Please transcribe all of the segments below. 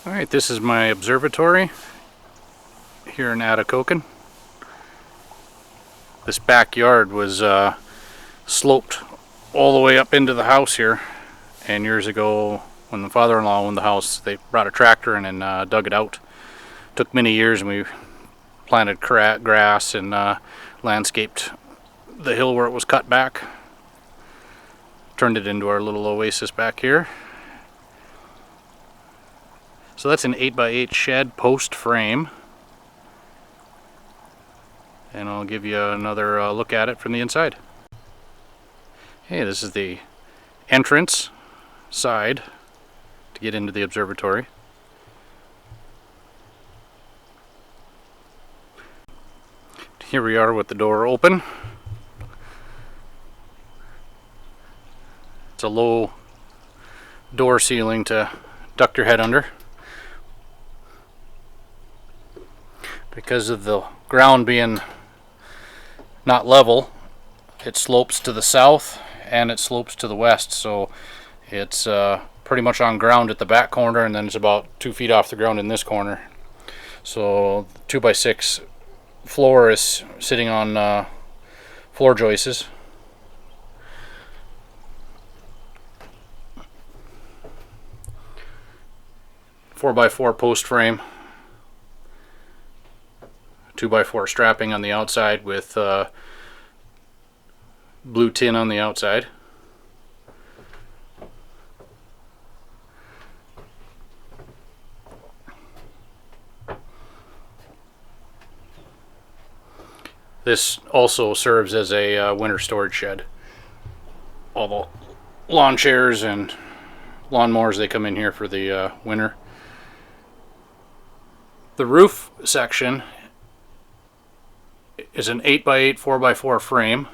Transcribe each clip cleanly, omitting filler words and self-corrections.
Alright, this is my observatory here in Atikokan. This backyard was sloped all the way up into the house here, and years ago when the father-in-law owned the house, they brought a tractor in and dug it out. Took many years, and we planted grass and landscaped the hill where it was cut back. Turned it into our little oasis back here. So that's an 8x8 shed post frame, and I'll give you another look at it from the inside. Hey, this is the entrance side to get into the observatory. Here we are with the door open. It's a low door ceiling to duck your head under. Because of the ground being not level, it slopes to the south and it slopes to the west, so it's pretty much on ground at the back corner, and then it's about 2 feet off the ground in this corner. So 2x6 floor is sitting on floor joists. Four by four post frame. 2x4 strapping on the outside with blue tin on the outside. This also serves as a winter storage shed. All the lawn chairs and lawnmowers, they come in here for the winter. The roof section is an 8x8 4x4 frame,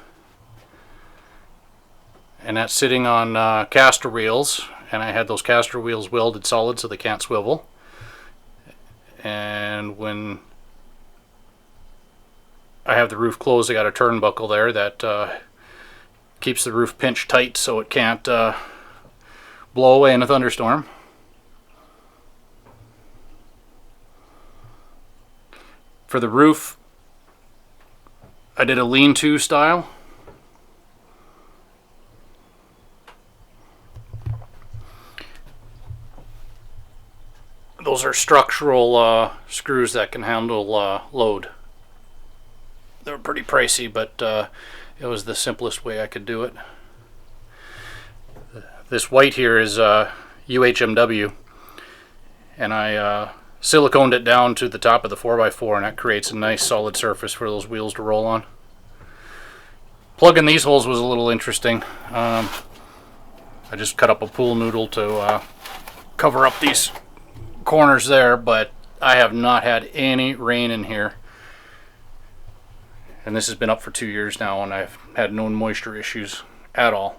and that's sitting on caster wheels, and I had those caster wheels welded solid so they can't swivel. And when I have the roof closed, I got a turnbuckle there that keeps the roof pinched tight so it can't blow away in a thunderstorm. For the roof, I did a lean-to style. Those are structural screws that can handle load. They're pretty pricey, but it was the simplest way I could do it. This white here is UHMW, and I siliconed it down to the top of the 4x4, and that creates a nice solid surface for those wheels to roll on. Plugging these holes was a little interesting. I just cut up a pool noodle to cover up these corners there, but I have not had any rain in here. And this has been up for 2 years now, and I've had no moisture issues at all.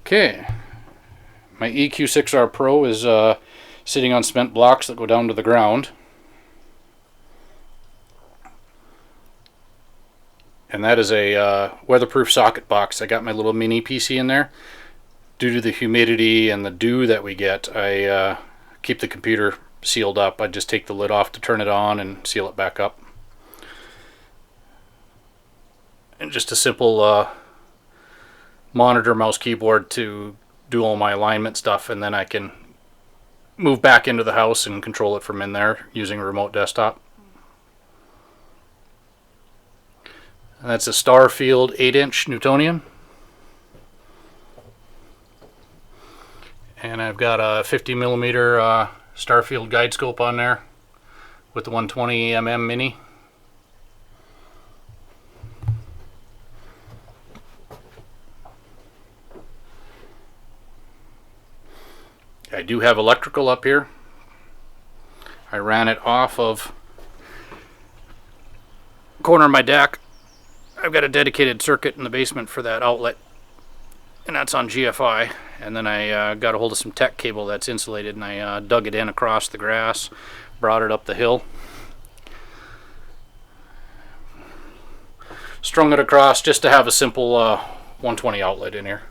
Okay. My EQ6R Pro is sitting on cement blocks that go down to the ground. And that is a weatherproof socket box. I got my little mini PC in there. Due to the humidity and the dew that we get, I keep the computer sealed up. I just take the lid off to turn it on and seal it back up. And just a simple monitor, mouse, keyboard to do all my alignment stuff, and then I can move back into the house and control it from in there using a remote desktop. And that's a Starfield 8-inch Newtonian, and I've got a 50mm Starfield guide scope on there with the 120mm mini. I do have electrical up here. I ran it off of the corner of my deck. I've got a dedicated circuit in the basement for that outlet, and that's on GFI. And then I got a hold of some tech cable that's insulated, and I dug it in across the grass, brought it up the hill, strung it across just to have a simple 120 outlet in here.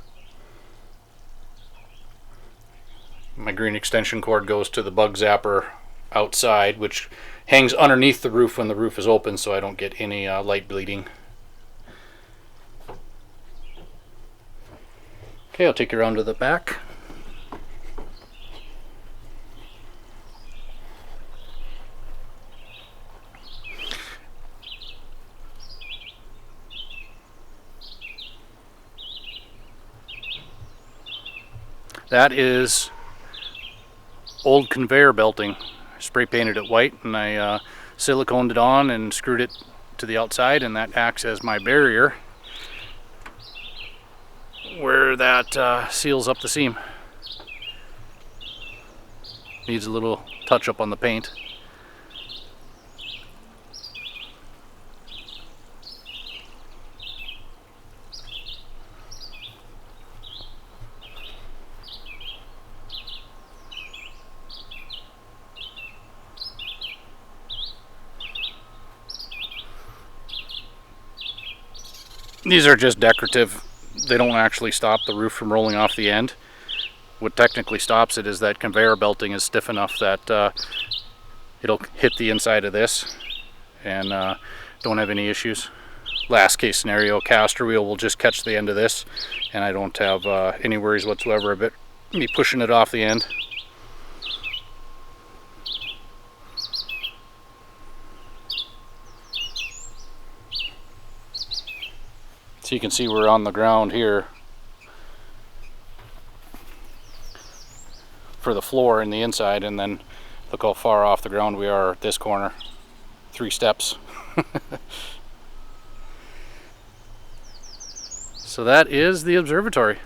My green extension cord goes to the bug zapper outside, which hangs underneath the roof when the roof is open, so I don't get any light bleeding. Okay, I'll take you around to the back. That is old conveyor belting. I spray painted it white and I siliconed it on and screwed it to the outside, and that acts as my barrier where that seals up the seam. Needs a little touch up on the paint. These are just decorative. They don't actually stop the roof from rolling off the end. What technically stops it is that conveyor belting is stiff enough that it'll hit the inside of this and don't have any issues. Last case scenario, caster wheel will just catch the end of this and I don't have any worries whatsoever about me pushing it off the end. So you can see we're on the ground here for the floor and the inside, and then look how far off the ground we are at this corner. 3 steps. So that is the observatory.